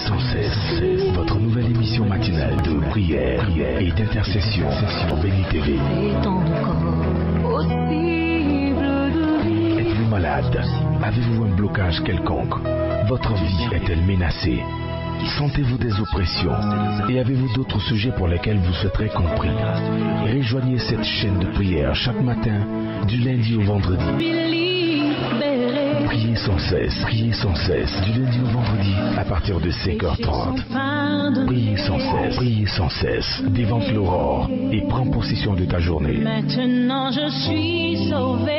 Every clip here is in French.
sans cesse, votre nouvelle émission matinale de prière et d'intercession sur Béni TV. Êtes-vous malade? Avez-vous un blocage quelconque? Votre vie est-elle menacée? Sentez-vous des oppressions? Et avez-vous d'autres sujets pour lesquels vous souhaiterez compris? Rejoignez cette chaîne de prière chaque matin, du lundi au vendredi. Priez sans cesse, du lundi au vendredi, à partir de 5h30. Priez sans cesse, dévance l'aurore et prends possession de ta journée. Maintenant je suis sauvé.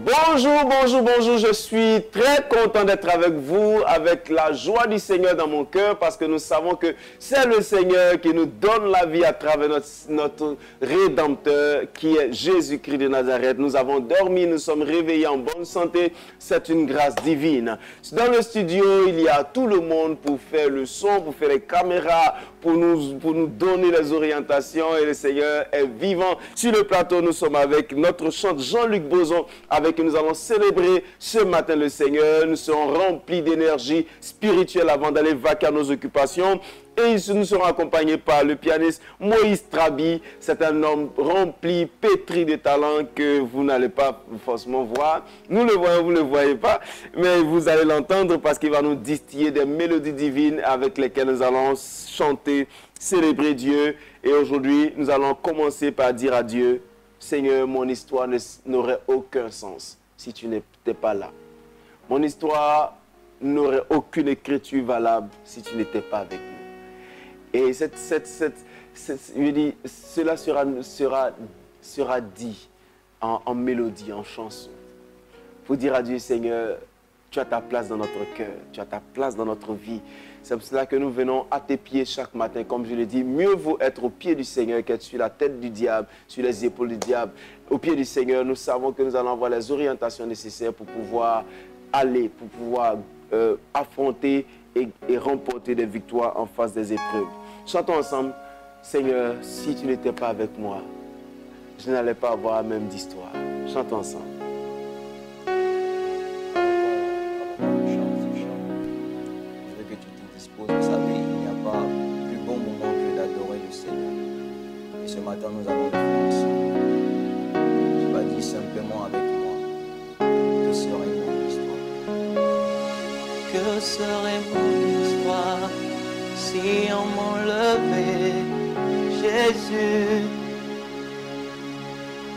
Bonjour, je suis très content d'être avec vous, avec la joie du Seigneur dans mon cœur, parce que nous savons que c'est le Seigneur qui nous donne la vie à travers notre Rédempteur, qui est Jésus-Christ de Nazareth. Nous avons dormi, nous sommes réveillés en bonne santé, c'est une grâce divine. Dans le studio, il y a tout le monde pour faire le son, pour faire les caméras, pour nous donner les orientations, et le Seigneur est vivant. Sur le plateau, nous sommes avec notre chanteur Jean-Luc Bozon, avec qui nous allons célébrer ce matin le Seigneur. Nous serons remplis d'énergie spirituelle avant d'aller vaquer à nos occupations. Et nous serons accompagnés par le pianiste Moïse Trabi. C'est un homme rempli, pétri de talent que vous n'allez pas forcément voir. Nous le voyons, vous ne le voyez pas. Mais vous allez l'entendre parce qu'il va nous distiller des mélodies divines avec lesquelles nous allons chanter, célébrer Dieu. Et aujourd'hui, nous allons commencer par dire à Dieu: Seigneur, mon histoire n'aurait aucun sens si tu n'étais pas là. Mon histoire n'aurait aucune écriture valable si tu n'étais pas avec nous. Et je dis, cela sera dit en mélodie, en chanson. Pour dire à Dieu: Seigneur, tu as ta place dans notre cœur, tu as ta place dans notre vie. C'est pour cela que nous venons à tes pieds chaque matin. Comme je l'ai dit, mieux vaut être au pied du Seigneur qu'être sur la tête du diable, sur les épaules du diable. Au pied du Seigneur, nous savons que nous allons avoir les orientations nécessaires pour pouvoir aller, pour pouvoir affronter et remporter des victoires en face des épreuves. Chantons ensemble: Seigneur, si tu n'étais pas avec moi, je n'allais pas avoir la même d'histoire. Chantons ensemble. Vous savez, il n'y a pas plus bon moment que d'adorer le Seigneur. Et ce matin, nous allons le faire ensemble. Tu vas dire simplement avec moi: que serait mon histoire? Que serait mon histoire si on m'enlevait Jésus?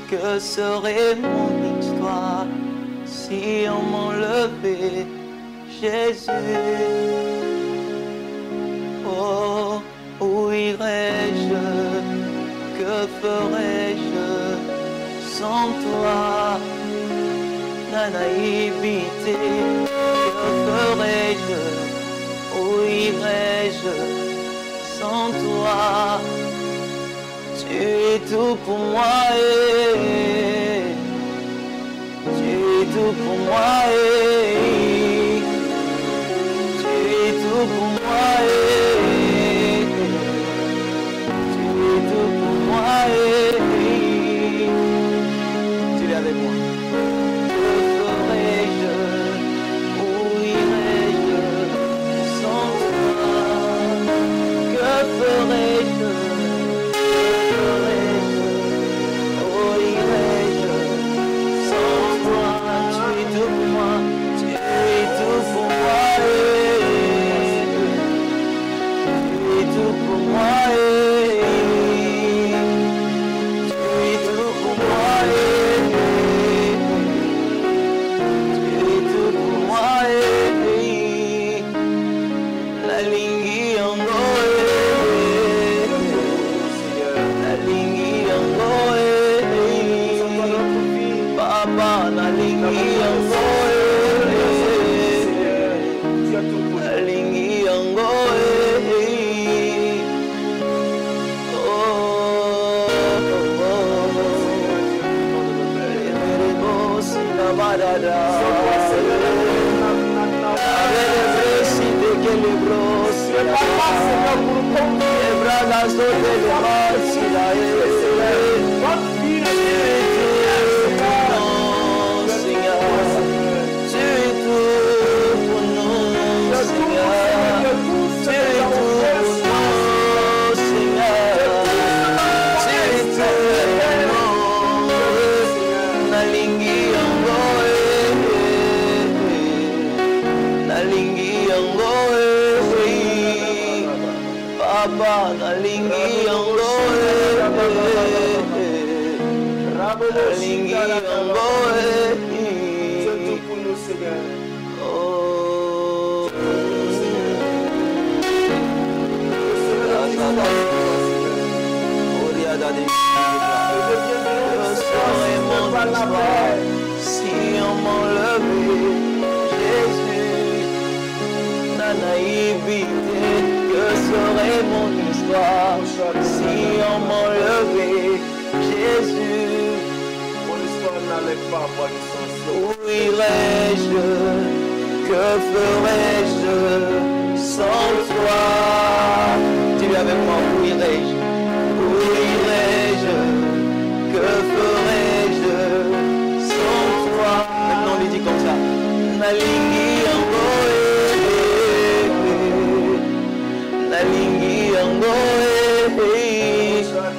Que serait mon histoire si on m'enlevait Jésus? Oh, où irais-je? Que ferais-je sans toi? La naïveté, que ferais-je? Où irais-je sans toi? Tu es tout pour moi, tu es tout pour moi, tu es tout pour moi. Tu es avec moi. Que ferais-je? Où irais-je sans toi? Que ferais-je? Où irais-je sans toi? Tu es tout pour moi. Tu es tout pour moi. Tu es tout pour moi. Nalingi yango C'est tout pour nous, Seigneur. Oh. Si on m'enlevait, Jésus, la naïveté, que serait mon histoire? Si on m'enlevait, Jésus, Mon histoire n'allait pas avoir du sens. où irais-je? Que ferais-je sans toi? Dis-le avec moi, où irais-je? Où irais-je? Que ferais-je sans toi? Maintenant on lui dit comme ça. Nalingi yango Nalingi yango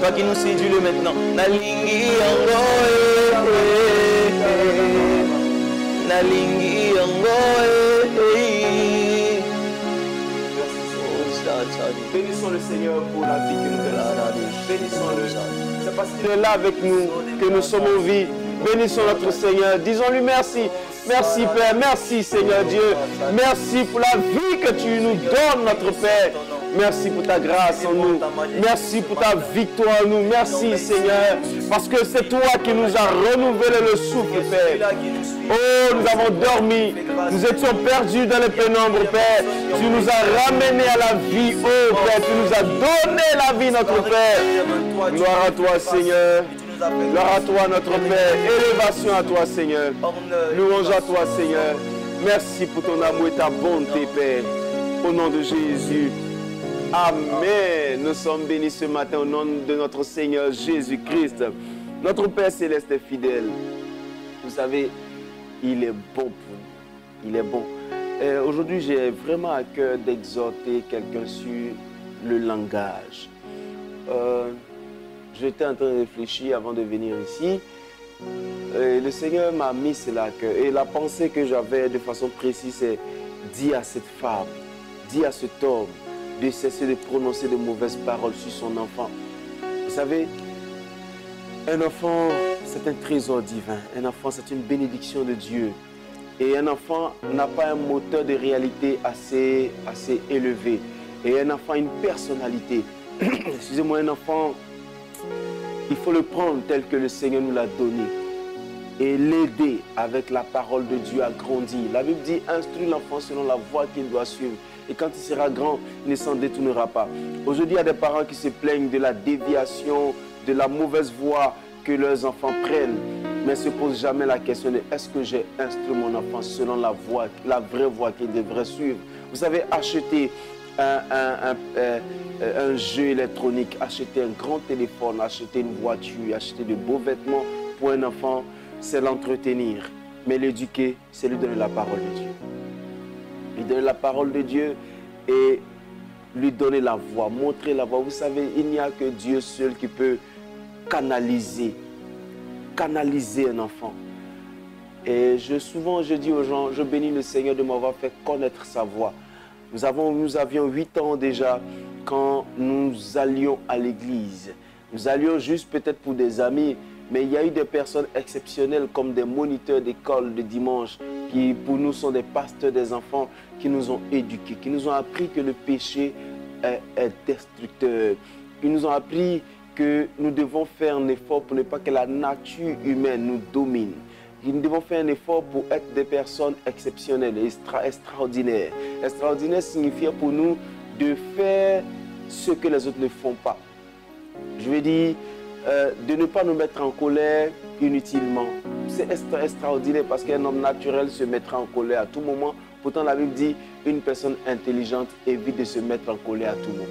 toi qui nous séduis le maintenant. Nalingi yango Nalingi yango Bénissons le Seigneur pour la vie que nous connaissons. Bénissons-le. C'est parce qu'il est là avec nous que nous sommes en vie. Bénissons notre Seigneur. Disons-lui merci. Merci Père. Merci Seigneur Dieu. Merci pour la vie que tu nous donnes, notre Père. Merci pour ta grâce en nous. Merci pour ta victoire en nous. Merci Seigneur. Parce que c'est toi qui nous as renouvelé le souffle, Père. Oh, nous avons dormi. Nous étions perdus dans les pénombres, Père. Tu nous as ramenés à la vie, oh Père. Tu nous as donné la vie, notre Père. Gloire à toi, Seigneur. Gloire à toi, notre Père. Élévation à toi, Seigneur. Louange à toi, Seigneur. Merci pour ton amour et ta bonté, Père. Au nom de Jésus. Amen. Nous sommes bénis ce matin au nom de notre Seigneur Jésus-Christ. Notre Père céleste est fidèle. Vous savez, il est bon pour nous. Il est bon. Aujourd'hui, j'ai vraiment à cœur d'exhorter quelqu'un sur le langage. J'étais en train de réfléchir avant de venir ici. Le Seigneur m'a mis cela à cœur. Et la pensée que j'avais de façon précise, c'est dis à cette femme, dis à cet homme de cesser de prononcer de mauvaises paroles sur son enfant. Vous savez, un enfant, c'est un trésor divin. Un enfant, c'est une bénédiction de Dieu. Et un enfant n'a pas un moteur de réalité assez élevé. Et un enfant a une personnalité. Excusez-moi, un enfant, il faut le prendre tel que le Seigneur nous l'a donné. Et l'aider avec la parole de Dieu à grandir. La Bible dit, instruis l'enfant selon la voie qu'il doit suivre. Et quand il sera grand, il ne s'en détournera pas. Aujourd'hui, il y a des parents qui se plaignent de la déviation, de la mauvaise voie que leurs enfants prennent. Mais ne se posent jamais la question de est-ce que j'ai instruit mon enfant selon la voie, la vraie voie qu'il devrait suivre. Vous savez, acheter un jeu électronique, acheter un grand téléphone, acheter une voiture, acheter de beaux vêtements pour un enfant, c'est l'entretenir. Mais l'éduquer, c'est lui donner la parole de Dieu. Lui donner la parole de Dieu et lui donner la voie, montrer la voie. Vous savez, il n'y a que Dieu seul qui peut canaliser un enfant. Et souvent, je dis aux gens, je bénis le Seigneur de m'avoir fait connaître sa voie. Nous avions 8 ans déjà quand nous allions à l'église. Nous allions juste peut-être pour des amis, mais il y a eu des personnes exceptionnelles comme des moniteurs d'école de dimanche qui pour nous sont des pasteurs des enfants qui nous ont éduqués, qui nous ont appris que le péché est destructeur. Ils nous ont appris que nous devons faire un effort pour ne pas que la nature humaine nous domine. Nous devons faire un effort pour être des personnes exceptionnelles et extraordinaires. Extraordinaire signifie pour nous de faire ce que les autres ne font pas. Je veux dire, de ne pas nous mettre en colère inutilement. C'est extraordinaire parce qu'un homme naturel se mettra en colère à tout moment. Pourtant, la Bible dit une personne intelligente évite de se mettre en colère à tout moment.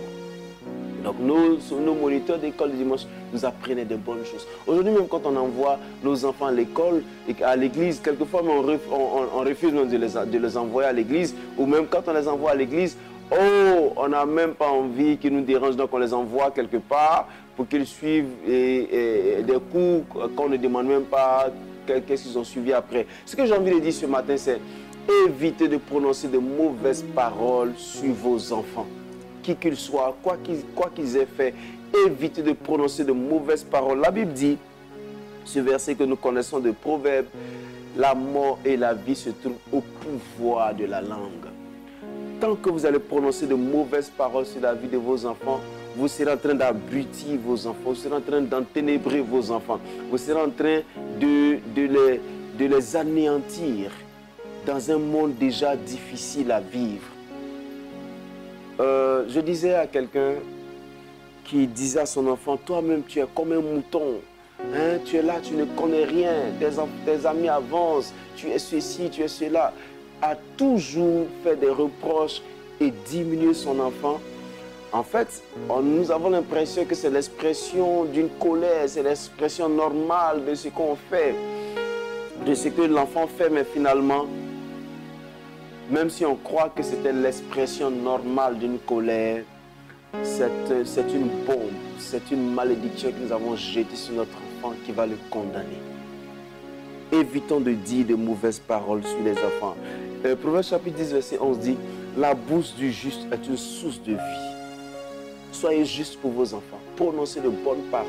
Donc, nos moniteurs d'école du dimanche nous apprenaient de bonnes choses. Aujourd'hui, même quand on envoie nos enfants à l'école et à l'église, quelquefois on refuse de les envoyer à l'église, ou même quand on les envoie à l'église, oh, on n'a même pas envie qu'ils nous dérangent, donc on les envoie quelque part pour qu'ils suivent des cours qu'on ne demande même pas qu'est-ce qu'ils ont suivi après. Ce que j'ai envie de dire ce matin, c'est évitez de prononcer de mauvaises paroles sur vos enfants. Qui qu'ils soient, quoi qu'ils aient fait, évitez de prononcer de mauvaises paroles. La Bible dit, Ce verset que nous connaissons de Proverbes, la mort et la vie se trouvent au pouvoir de la langue. Tant que vous allez prononcer de mauvaises paroles sur la vie de vos enfants, vous serez en train d'abrutir vos enfants, vous serez en train d'enténébrer vos enfants, vous serez en train de les anéantir dans un monde déjà difficile à vivre. Je disais à quelqu'un qui disait à son enfant, toi-même tu es comme un mouton, hein? Tu es là, tu ne connais rien, tes amis avancent, tu es ceci, tu es cela, a toujours fait des reproches et diminuer son enfant. En fait, nous avons l'impression que c'est l'expression d'une colère, c'est l'expression normale de ce qu'on fait, de ce que l'enfant fait, mais finalement, même si on croit que c'était l'expression normale d'une colère, c'est une bombe, c'est une malédiction que nous avons jetée sur notre enfant qui va le condamner. Évitons de dire de mauvaises paroles sur les enfants. Proverbe chapitre 10, verset 11 dit, la bouche du juste est une source de vie. Soyez juste pour vos enfants, prononcez de bonnes paroles.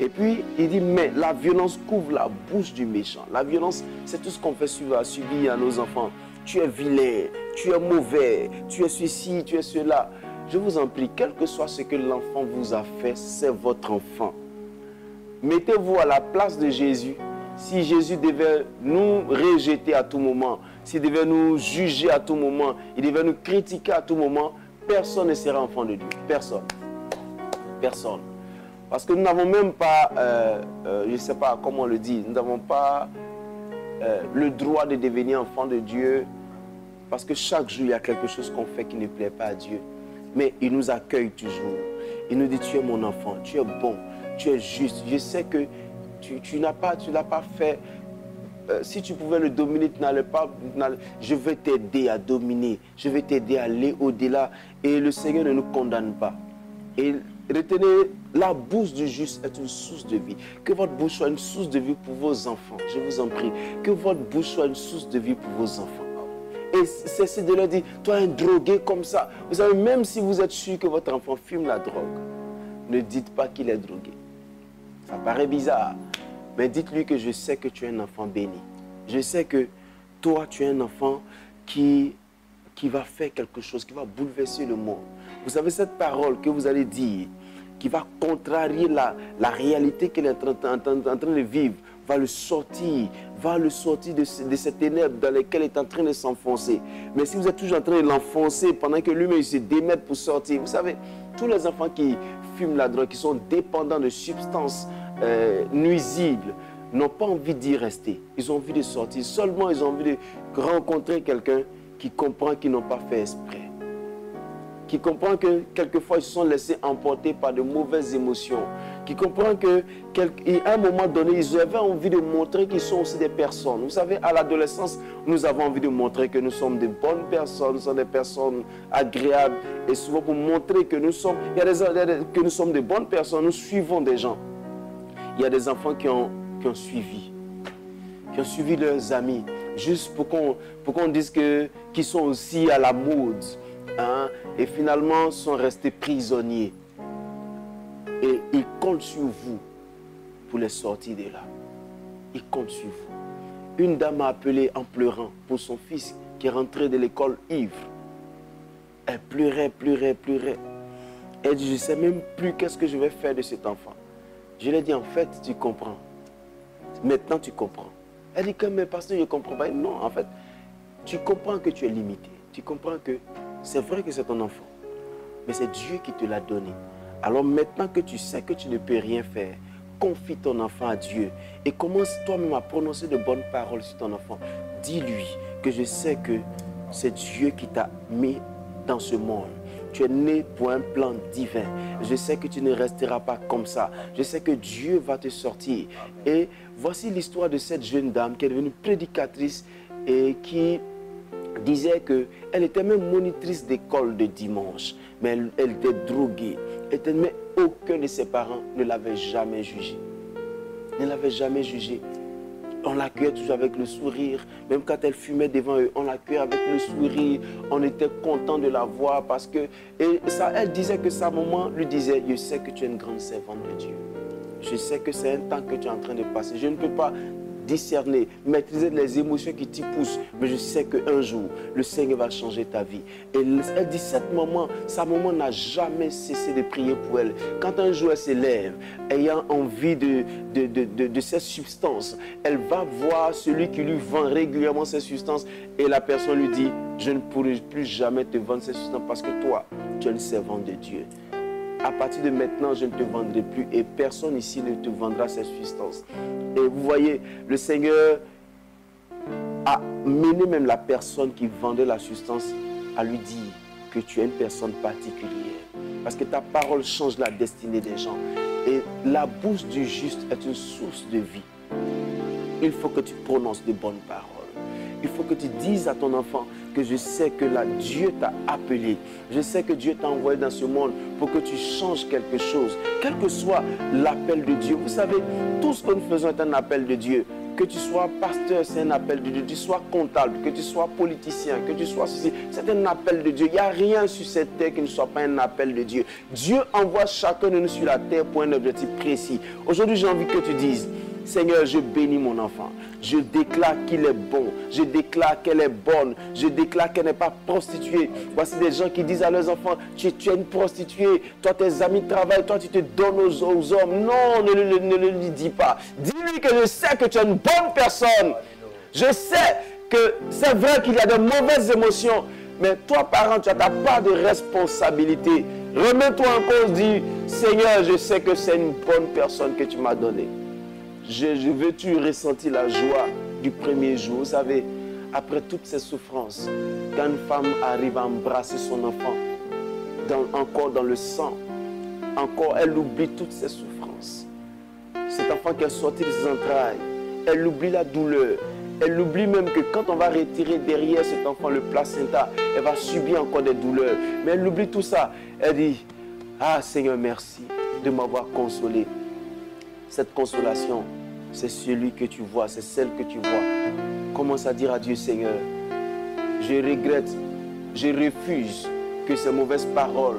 Et puis, il dit, mais la violence couvre la bouche du méchant. La violence, c'est tout ce qu'on fait subir à nos enfants. Tu es vilain, tu es mauvais, tu es ceci, tu es cela. Je vous en prie, quel que soit ce que l'enfant vous a fait, c'est votre enfant. Mettez-vous à la place de Jésus. Si Jésus devait nous rejeter à tout moment, s'il devait nous juger à tout moment, il devait nous critiquer à tout moment, personne ne sera enfant de Dieu. Personne. Personne. Parce que nous n'avons même pas, je ne sais pas comment on le dit, nous n'avons pas le droit de devenir enfant de Dieu. Parce que chaque jour, il y a quelque chose qu'on fait qui ne plaît pas à Dieu. Mais il nous accueille toujours. Il nous dit, tu es mon enfant, tu es bon, tu es juste. Je sais que tu n'as pas fait. Si tu pouvais le dominer, tu n'allais pas. Je vais t'aider à dominer. Je vais t'aider à aller au-delà. Et le Seigneur ne nous condamne pas. Et retenez, la bouche du juste est une source de vie. Que votre bouche soit une source de vie pour vos enfants. Je vous en prie. Que votre bouche soit une source de vie pour vos enfants. Et cessez de leur dire, toi un drogué comme ça. Vous savez, même si vous êtes sûr que votre enfant fume la drogue, ne dites pas qu'il est drogué. Ça paraît bizarre. Mais dites-lui que je sais que tu es un enfant béni. Je sais que toi, tu es un enfant qui va faire quelque chose, qui va bouleverser le monde. Vous savez, cette parole que vous allez dire, qui va contrarier la réalité qu'il est en train de vivre, va le sortir de ces ténèbres dans lesquelles il est en train de s'enfoncer. Mais si vous êtes toujours en train de l'enfoncer pendant que lui-même se démène pour sortir, vous savez, tous les enfants qui fument la drogue, qui sont dépendants de substances nuisibles, n'ont pas envie d'y rester. Ils ont envie de sortir. Seulement, ils ont envie de rencontrer quelqu'un qui comprend qu'ils n'ont pas fait exprès. Qui comprend que quelquefois, ils se sont laissés emporter par de mauvaises émotions. Qui comprend qu'à un moment donné, ils avaient envie de montrer qu'ils sont aussi des personnes. Vous savez, à l'adolescence, nous avons envie de montrer que nous sommes de bonnes personnes, nous sommes des personnes agréables. Et souvent, pour montrer que nous sommes, que nous sommes de bonnes personnes, nous suivons des gens. Il y a des enfants qui ont suivi leurs amis, juste pour qu'on dise qu'ils sont aussi à la mode, hein, et finalement sont restés prisonniers. Et ils comptent sur vous pour les sortir de là. Ils comptent sur vous. Une dame m'a appelé en pleurant pour son fils qui est rentré de l'école ivre. Elle pleurait. Elle dit, je ne sais même plus qu'est-ce que je vais faire de cet enfant. Je lui ai dit, en fait, tu comprends. Maintenant, tu comprends. Elle dit, mais pasteur, je ne comprends pas. Non, en fait, tu comprends que tu es limité. Tu comprends que c'est vrai que c'est ton enfant. Mais c'est Dieu qui te l'a donné. Alors maintenant que tu sais que tu ne peux rien faire, confie ton enfant à Dieu. Et commence toi-même à prononcer de bonnes paroles sur ton enfant. Dis-lui que je sais que c'est Dieu qui t'a mis dans ce monde. Tu es né pour un plan divin. Je sais que tu ne resteras pas comme ça. Je sais que Dieu va te sortir. Et voici l'histoire de cette jeune dame qui est devenue prédicatrice et qui disait qu'elle était même monitrice d'école de dimanche. Mais elle était droguée. Mais aucun de ses parents ne l'avait jamais jugée. Ne l'avait jamais jugée. On l'accueillait toujours avec le sourire. Même quand elle fumait devant eux, on l'accueillait avec le sourire. On était content de la voir parce que... Et ça, elle disait que sa maman lui disait, je sais que tu es une grande servante de Dieu. Je sais que c'est un temps que tu es en train de passer. Je ne peux pas discerner, maîtriser les émotions qui t'y poussent. Mais je sais qu'un jour, le Seigneur va changer ta vie. Et elle dit, cette maman, sa maman n'a jamais cessé de prier pour elle. Quand un jour elle se lève, ayant envie de cette substance, elle va voir celui qui lui vend régulièrement cette substance. Et la personne lui dit, je ne pourrai plus jamais te vendre cette substance parce que toi, tu es une servante de Dieu. À partir de maintenant, je ne te vendrai plus et personne ici ne te vendra cette substance. Et vous voyez, le Seigneur a mené même la personne qui vendait la substance à lui dire que tu es une personne particulière. Parce que ta parole change la destinée des gens. Et la bouche du juste est une source de vie. Il faut que tu prononces de bonnes paroles. Il faut que tu dises à ton enfant que je sais que là, Dieu t'a appelé. Je sais que Dieu t'a envoyé dans ce monde pour que tu changes quelque chose. Quel que soit l'appel de Dieu. Vous savez, tout ce que nous faisons est un appel de Dieu. Que tu sois pasteur, c'est un appel de Dieu. Que tu sois comptable, que tu sois politicien, que tu sois ceci, c'est un appel de Dieu. Il n'y a rien sur cette terre qui ne soit pas un appel de Dieu. Dieu envoie chacun de nous sur la terre pour un objectif précis. Aujourd'hui, j'ai envie que tu dises, Seigneur, je bénis mon enfant. Je déclare qu'il est bon. Je déclare qu'elle est bonne. Je déclare qu'elle n'est pas prostituée. Voici des gens qui disent à leurs enfants, tu es une prostituée. Toi, tes amis travaillent. Toi, tu te donnes aux hommes. Non, ne le lui dis pas. Dis-lui que je sais que tu es une bonne personne. Je sais que c'est vrai qu'il y a de mauvaises émotions. Mais toi, parent, tu as ta part de responsabilité. Remets-toi en cause. Dis, Seigneur, je sais que c'est une bonne personne que tu m'as donnée. Veux-tu ressentir la joie du premier jour? Vous savez, après toutes ces souffrances, quand une femme arrive à embrasser son enfant, encore dans le sang, encore elle oublie toutes ses souffrances. Cet enfant qui est sorti de ses entrailles, elle oublie la douleur. Elle oublie même que quand on va retirer derrière cet enfant le placenta, elle va subir encore des douleurs. Mais elle oublie tout ça. Elle dit, ah Seigneur, merci de m'avoir consolé. Cette consolation, c'est celui que tu vois, c'est celle que tu vois. Commence à dire à Dieu, Seigneur, je regrette, je refuse que ces mauvaises paroles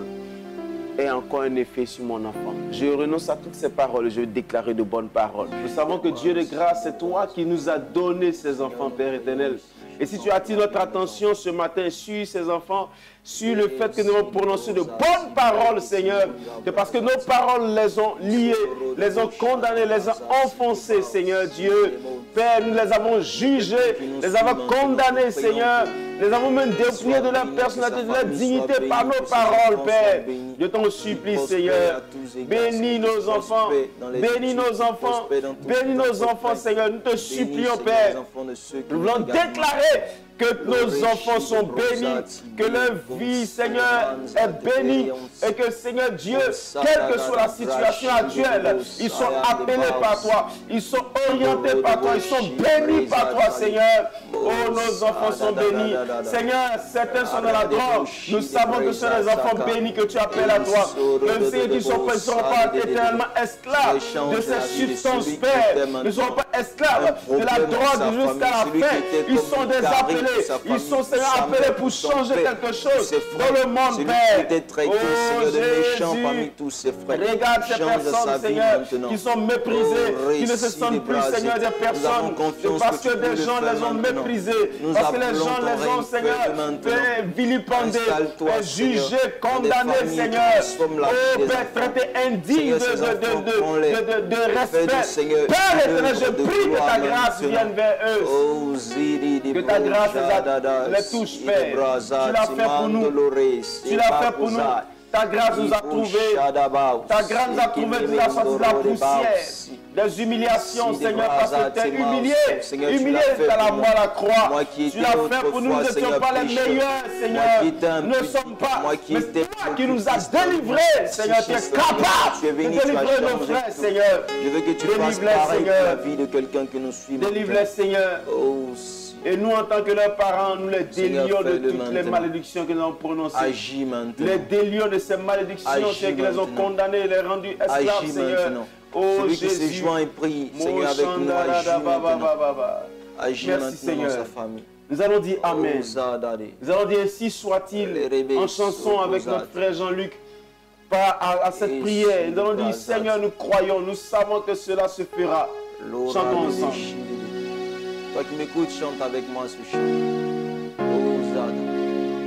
aient encore un effet sur mon enfant. Je renonce à toutes ces paroles et je vais déclarer de bonnes paroles. Nous savons que Dieu de grâce, c'est toi qui nous as donné ces enfants, Père éternel. Et si tu attires notre attention ce matin sur ces enfants, sur le fait que nous avons prononcé de bonnes paroles, Seigneur, c'est parce que nos paroles les ont liés, les ont condamnés, les ont enfoncés, Seigneur Dieu. Père, nous les avons jugés, les avons condamnés, Seigneur. Les avons même dépouillés de leur personnalité, de leur dignité par nos paroles, Père. Je t'en supplie, Seigneur. Bénis nos enfants. Bénis nos enfants. Bénis nos enfants, Seigneur. Nous te supplions, Père. Nous voulons déclarer que nos enfants sont bénis, que leur vie, Seigneur, est bénie et que, Seigneur Dieu, quelle que soit la situation actuelle, ils sont appelés par toi, ils sont orientés par toi, ils sont bénis par toi, Seigneur. Oh, nos enfants sont bénis. Seigneur, certains sont dans la drogue. Nous savons que ce sont les enfants bénis que tu appelles à toi. Même Seigneur, ils ne seront pas éternellement esclaves de ces substances, Père. Ils ne seront pas esclaves de la drogue jusqu'à la fin. Ils sont des appelés. Ils sont, Seigneur, appelés pour changer quelque chose dans le monde, Père. Oh, Jésus, regarde ces personnes, Seigneur, qui sont méprisées, qui ne se sentent plus, Seigneur, des personnes, parce que des gens les ont méprisées, parce que les gens les ont, Seigneur, vilipendés, jugés, condamnés, Seigneur. Oh, Père, traités indignes de respect. Père éternel, je prie que ta grâce vienne vers eux. Que ta grâce les touche, Père. Tu l'as fait pour nous. Tu l'as fait pour nous. Ta grâce nous a trouvés. Ta grâce nous a trouvés de la sortie de la poussière. Des humiliations, Seigneur, parce que tu es humilié. Humilié à la mort à la croix. Tu l'as fait pour nous. Nous n'étions pas les meilleurs, Seigneur. Nous ne sommes pas. Mais toi qui nous as délivrés, Seigneur, tu es capable de délivrer nos frères, Seigneur. Je veux que tu fasses pareil pour la vie de quelqu'un que nous suivons. Délivre-les, Seigneur. Et nous, en tant que leurs parents, nous les délions de toutes les malédictions que nous avons prononcées. Agis maintenant. Les délions de ces malédictions, Seigneur, qui les ont condamnés et les rendus esclaves, Seigneur. Oh, celui qui se joint et prie, Seigneur, avec nous, agis maintenant. Agis maintenant dans sa famille. Nous allons dire Amen. Nous allons dire ainsi soit-il en chanson avec notre frère Jean-Luc. pas à cette prière. Nous allons dire, Seigneur, nous croyons, nous savons que cela se fera. Chantons ensemble. Toi qui m'écoutes, chante avec moi ce chant. Hosanna.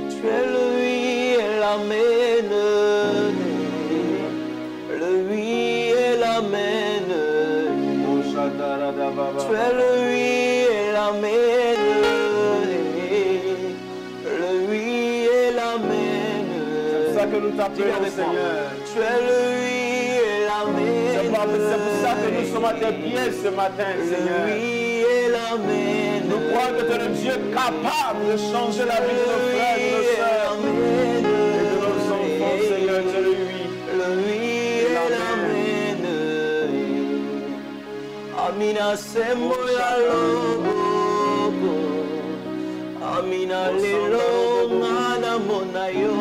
Tu es le oui et l'amen. Le oui et l'amen. Tu es le oui et l'amen. Le oui et l'amen. C'est ça que nous t'appelons, Seigneur. Tu es le oui et l'amen. C'est pour ça que nous sommes à tes pieds ce matin, Seigneur. Le oui et l'amen. Nous croyons que tu es le Dieu capable de changer la vie de nos frères et de nos sœurs et de nos enfants, Seigneur. Tu es le oui. Le oui et l'amen. Amina sembo ya logo. Amina lelo ngana monayo.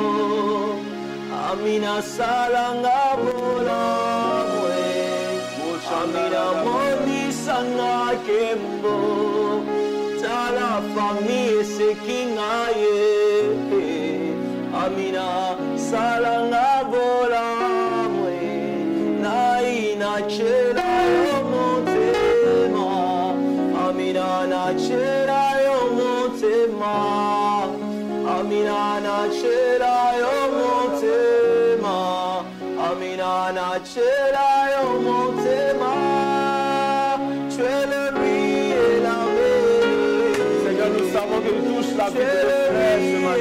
Amina salanga bola mwe. Amina moni sanga kembo. Tala famille sekingaye. Amina salanga bola mwe. Naina chela yo motema. Amina na chela yo motema. Amina na chela yo motema. Amina na chela yo motema. Tu es le oui et l'amen. Seigneur, nous savons que tu touches la vie de nos frères ce matin.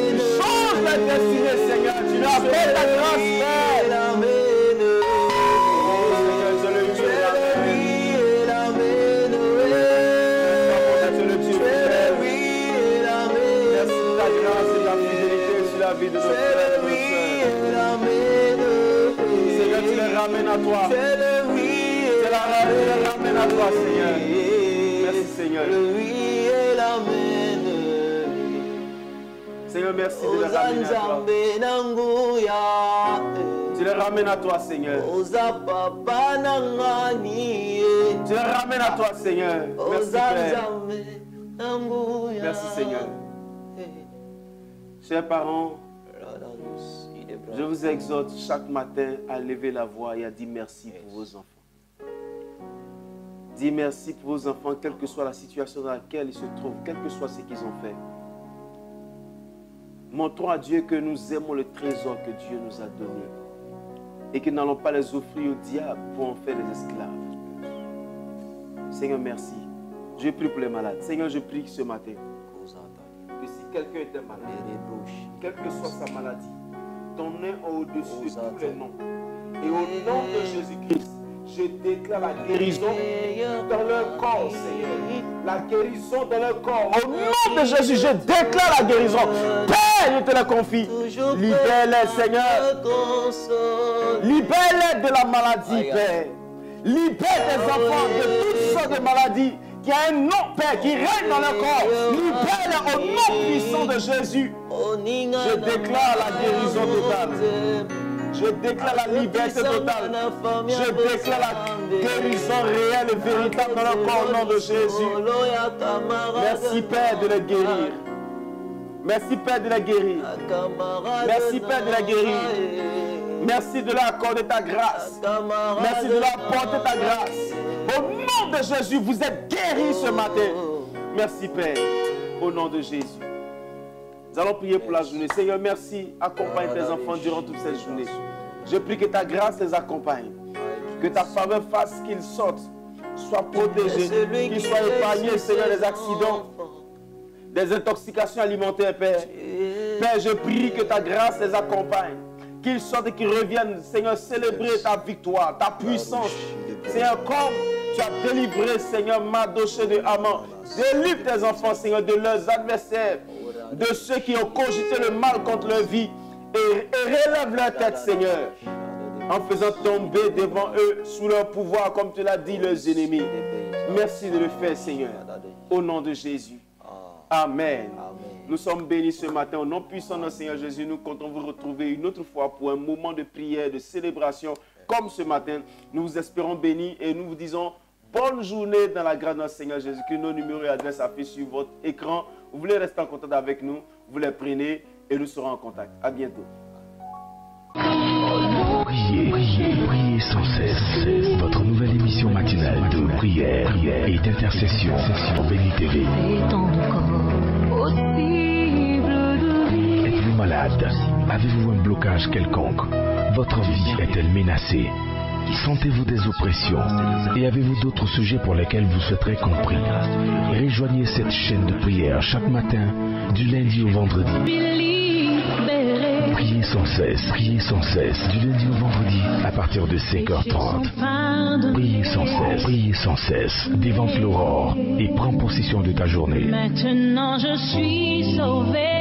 Tu changes la destinée, Seigneur. Tu nous appelles ta grâce, Père. De nos frères et de nos sœurs. Seigneur, tu les ramènes à toi. Tu les ramènes à toi, Seigneur. Merci, Seigneur. Seigneur, merci de les ramener à toi. Tu les ramènes à toi, Seigneur. Tu les ramènes à toi, Seigneur. Merci, Père. Merci, Seigneur. Chers parents, je vous exhorte chaque matin à lever la voix et à dire merci pour vos enfants. Dis merci pour vos enfants, quelle que soit la situation dans laquelle ils se trouvent, quel que soit ce qu'ils ont fait. Montrons à Dieu que nous aimons le trésor que Dieu nous a donné et que nous n'allons pas les offrir au diable pour en faire des esclaves. Seigneur, merci. Je prie pour les malades. Seigneur, je prie ce matin que si quelqu'un était malade, quelle que soit sa maladie, ton nom est au-dessus de tous les noms. Et au nom de Jésus-Christ, je déclare la guérison dans leur corps, Seigneur. La guérison dans leur corps. Au nom de Jésus, je déclare la guérison. Père, je te la confie. Libère-les, Seigneur. Libère-les de la maladie, Père. Libère tes enfants de toutes sortes de maladies. Qui a un nom, Père, qui règne dans leur corps. Libère-les au nom puissant de Jésus. Je déclare la guérison totale. Je déclare la liberté totale. Je déclare la guérison réelle et véritable dans leur corps au nom de Jésus. Merci, Père, de les guérir. Merci, Père, de les guérir. Merci, Père, de les guérir. Merci de leur accorder ta grâce. Merci de leur apporter ta grâce. Au nom de Jésus, vous êtes guéris ce matin. Merci, Père. Au nom de Jésus. Nous allons prier pour la journée. Seigneur, merci. Accompagne tes enfants durant toute cette journée. Je prie que ta grâce les accompagne. Que ta faveur fasse qu'ils sortent, soient protégés, qu'ils soient épargnés, Seigneur, des accidents, des intoxications alimentaires, Père. Père, je prie que ta grâce les accompagne. Qu'ils sortent et qu'ils reviennent, Seigneur, célébrer ta victoire, ta puissance. Seigneur, comme tu as délivré, Seigneur, Madoché de Haman. Délivre tes enfants, Seigneur, de leurs adversaires, de ceux qui ont cogité le mal contre leur vie. Et relève leur tête, Seigneur, en faisant tomber devant eux, sous leur pouvoir, comme tu l'as dit, leurs ennemis. Merci de le faire, Seigneur. Au nom de Jésus. Amen. Nous sommes bénis ce matin. Au nom puissant de notre Seigneur Jésus, nous comptons vous retrouver une autre fois pour un moment de prière, de célébration, comme ce matin. Nous vous espérons bénis et nous vous disons bonne journée dans la grâce de notre Seigneur Jésus. Que nos numéros et adresses affichent sur votre écran. Vous voulez rester en contact avec nous, vous les prenez et nous serons en contact. À bientôt. priez sans cesse. Votre nouvelle émission matinale de prière et d'intercession sur Béni TV. Êtes-vous malade? Avez-vous un blocage quelconque? Votre vie est-elle menacée? Sentez-vous des oppressions? Et avez-vous d'autres sujets pour lesquels vous souhaiterez compris? Rejoignez cette chaîne de prière chaque matin, du lundi au vendredi. Priez sans cesse, du lundi au vendredi, à partir de 5h30. Priez sans cesse, dévante l'aurore et prends possession de ta journée. Maintenant je suis sauvé.